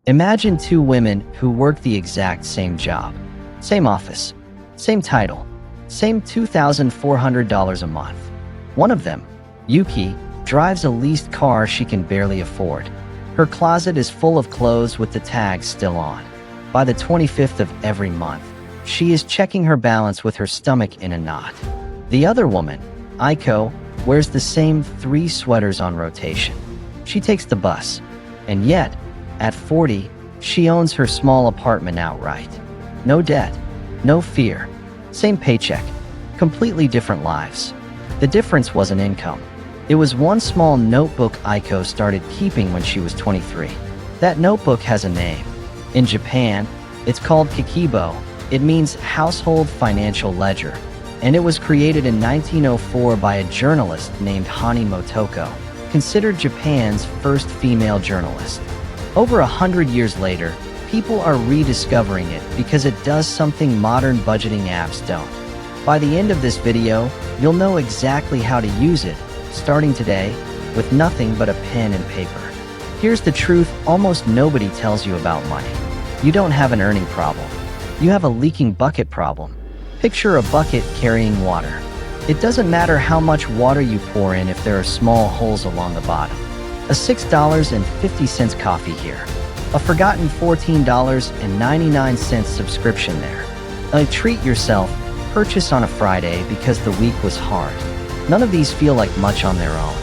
Imagine two women who work the exact same job, same office, same title, same $2,400 a month. One of them, Yuki, drives a leased car she can barely afford. Her closet is full of clothes with the tags still on. By the 25th of every month, she is checking her balance with her stomach in a knot. The other woman, Aiko, wears the same 3 sweaters on rotation. She takes the bus, and yet, at 40, she owns her small apartment outright. No debt, no fear, same paycheck, completely different lives. The difference wasn't income. It was one small notebook Aiko started keeping when she was 23. That notebook has a name. In Japan, it's called Kakeibo. It means Household Financial Ledger, and it was created in 1904 by a journalist named Hani Motoko, considered Japan's first female journalist. Over 100 years later, people are rediscovering it because it does something modern budgeting apps don't. By the end of this video, you'll know exactly how to use it, starting today, with nothing but a pen and paper. Here's the truth almost nobody tells you about money. You don't have an earning problem. You have a leaking bucket problem. Picture a bucket carrying water. It doesn't matter how much water you pour in if there are small holes along the bottom. A $6.50 coffee here. A forgotten $14.99 subscription there. A treat yourself purchase on a Friday because the week was hard. None of these feel like much on their own.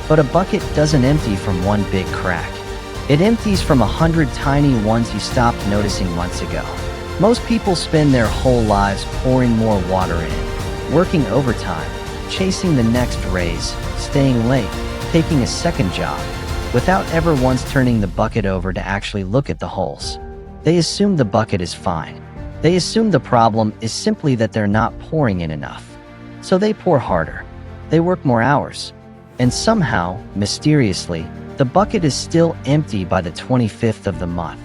But a bucket doesn't empty from one big crack. It empties from 100 tiny ones you stopped noticing months ago. Most people spend their whole lives pouring more water in, working overtime, chasing the next raise, staying late, taking a second job, without ever once turning the bucket over to actually look at the holes. They assume the bucket is fine. They assume the problem is simply that they're not pouring in enough. So they pour harder. They work more hours. And somehow, mysteriously, the bucket is still empty by the 25th of the month.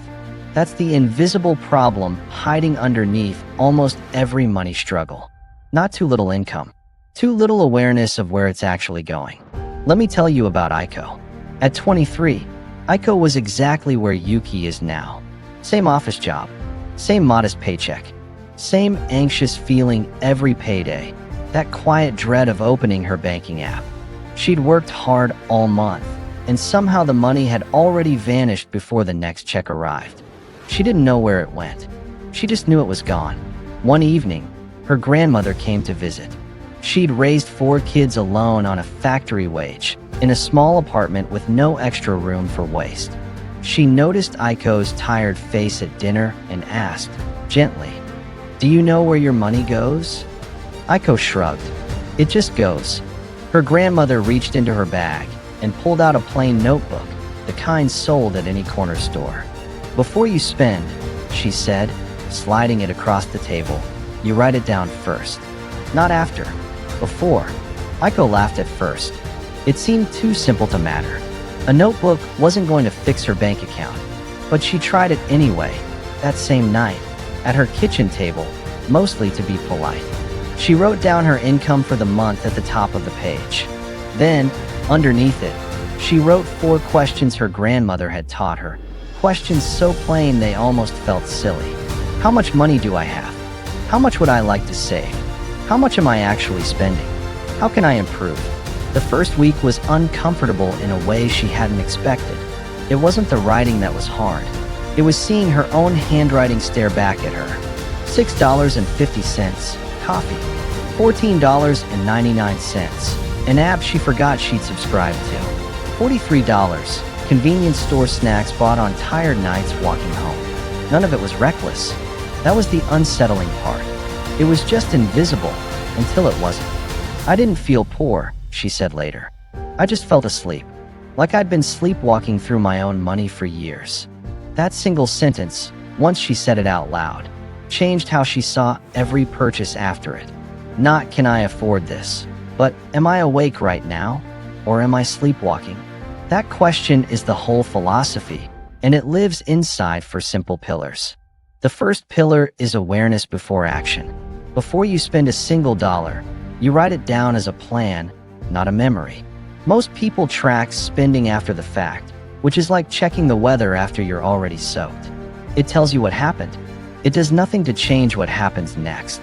That's the invisible problem hiding underneath almost every money struggle. Not too little income. Too little awareness of where it's actually going. Let me tell you about Aiko. At 23, Aiko was exactly where Yuki is now. Same office job, same modest paycheck, same anxious feeling every payday, that quiet dread of opening her banking app. She'd worked hard all month, and somehow the money had already vanished before the next check arrived. She didn't know where it went. She just knew it was gone. One evening, her grandmother came to visit. She'd raised 4 kids alone on a factory wage, in a small apartment with no extra room for waste. She noticed Aiko's tired face at dinner and asked, gently, "Do you know where your money goes?" Aiko shrugged. "It just goes." Her grandmother reached into her bag and pulled out a plain notebook, the kind sold at any corner store. "Before you spend," she said, sliding it across the table, "you write it down first. Not after. Before." Aiko laughed at first. It seemed too simple to matter. A notebook wasn't going to fix her bank account, but she tried it anyway, that same night, at her kitchen table, mostly to be polite. She wrote down her income for the month at the top of the page. Then, underneath it, she wrote 4 questions her grandmother had taught her, questions so plain they almost felt silly. How much money do I have? How much would I like to save? How much am I actually spending? How can I improve? The first week was uncomfortable in a way she hadn't expected. It wasn't the writing that was hard. It was seeing her own handwriting stare back at her. $6.50, coffee. $14.99, an app she forgot she'd subscribed to. $43, convenience store snacks bought on tired nights walking home. None of it was reckless. That was the unsettling part. It was just invisible until it wasn't. "I didn't feel poor," she said later. "I just felt asleep, like I'd been sleepwalking through my own money for years." That single sentence, once she said it out loud, changed how she saw every purchase after it. Not can I afford this, but am I awake right now? Or am I sleepwalking? That question is the whole philosophy, and it lives inside 4 simple pillars. The first pillar is awareness before action. Before you spend a single dollar, you write it down as a plan, not a memory. Most people track spending after the fact, which is like checking the weather after you're already soaked. It tells you what happened. It does nothing to change what happens next.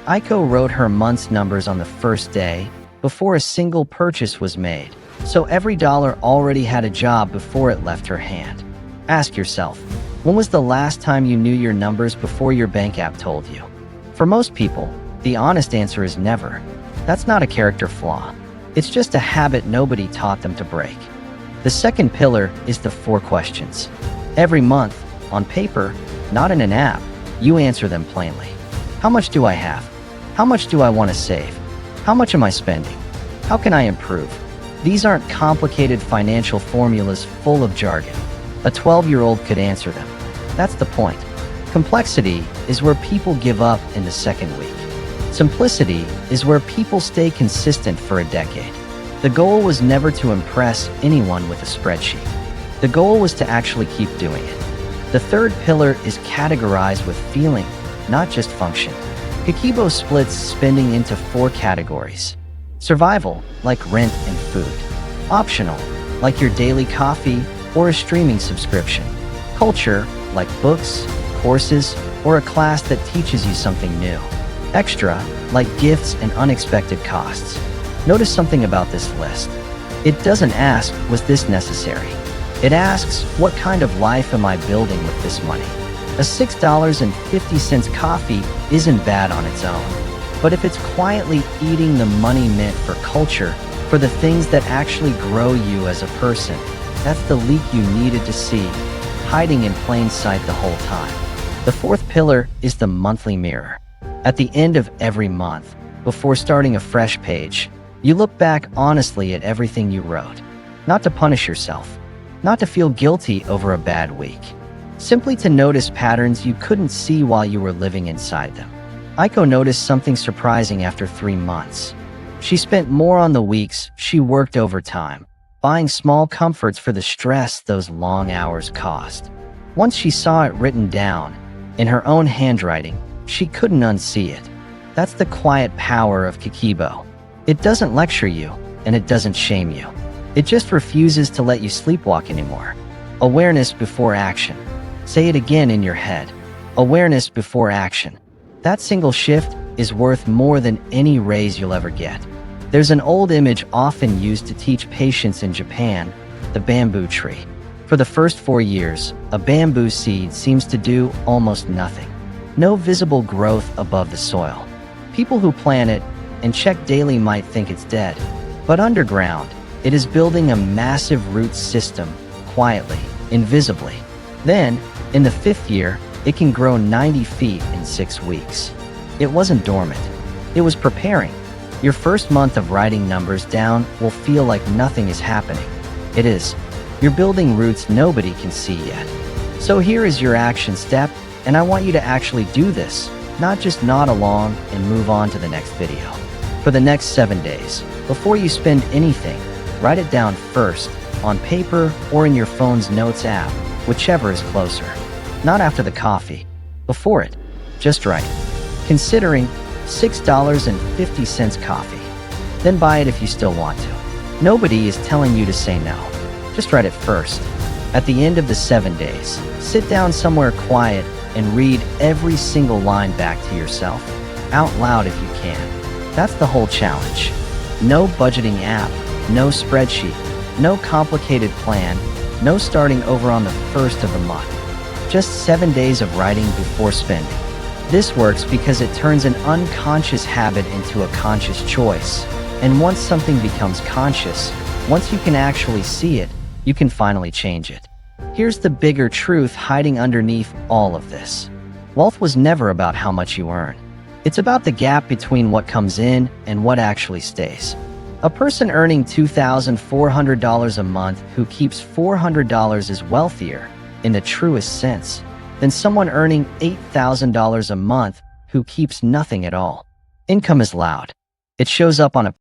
Aiko wrote her month's numbers on the first day, before a single purchase was made, so every dollar already had a job before it left her hand. Ask yourself, when was the last time you knew your numbers before your bank app told you? For most people, the honest answer is never. That's not a character flaw. It's just a habit nobody taught them to break. The second pillar is the 4 questions. Every month, on paper, not in an app, you answer them plainly. How much do I have? How much do I want to save? How much am I spending? How can I improve? These aren't complicated financial formulas full of jargon. A 12-year-old could answer them. That's the point. Complexity is where people give up in the second week. Simplicity is where people stay consistent for a decade. The goal was never to impress anyone with a spreadsheet. The goal was to actually keep doing it. The third pillar is categorized with feeling, not just function. Kakeibo splits spending into 4 categories. Survival, like rent and food. Optional, like your daily coffee or a streaming subscription. Culture, like books, courses, or a class that teaches you something new. Extra, like gifts and unexpected costs. Notice something about this list. It doesn't ask, was this necessary? It asks, what kind of life am I building with this money? A $6.50 coffee isn't bad on its own. But if it's quietly eating the money meant for culture, for the things that actually grow you as a person, that's the leak you needed to see, hiding in plain sight the whole time. The fourth pillar is the monthly mirror. At the end of every month, before starting a fresh page, you look back honestly at everything you wrote. Not to punish yourself, not to feel guilty over a bad week. Simply to notice patterns you couldn't see while you were living inside them. Aiko noticed something surprising after 3 months. She spent more on the weeks she worked overtime, buying small comforts for the stress those long hours cost. Once she saw it written down, in her own handwriting, she couldn't unsee it. That's the quiet power of Kakeibo. It doesn't lecture you, and it doesn't shame you. It just refuses to let you sleepwalk anymore. Awareness before action. Say it again in your head. Awareness before action. That single shift is worth more than any raise you'll ever get. There's an old image often used to teach patience in Japan, the bamboo tree. For the first 4 years, a bamboo seed seems to do almost nothing. No visible growth above the soil. People who plant it and check daily might think it's dead. But underground, it is building a massive root system, quietly, invisibly. Then, in the 5th year, it can grow 90 feet in 6 weeks. It wasn't dormant. It was preparing. Your first month of writing numbers down will feel like nothing is happening. It is. You're building roots nobody can see yet. So here is your action step, and I want you to actually do this, not just nod along and move on to the next video. For the next 7 days, before you spend anything, write it down first, on paper or in your phone's notes app, whichever is closer. Not after the coffee. Before it. Just write. Considering $6.50 coffee. Then buy it if you still want to. Nobody is telling you to say no. Just write it first. At the end of the 7 days, sit down somewhere quiet and read every single line back to yourself, out loud if you can. That's the whole challenge. No budgeting app, no spreadsheet, no complicated plan, no starting over on the 1st of the month. Just 7 days of writing before spending. This works because it turns an unconscious habit into a conscious choice. And once something becomes conscious, once you can actually see it, you can finally change it. Here's the bigger truth hiding underneath all of this. Wealth was never about how much you earn. It's about the gap between what comes in and what actually stays. A person earning $2,400 a month who keeps $400 is wealthier, in the truest sense, than someone earning $8,000 a month who keeps nothing at all. Income is loud. It shows up on a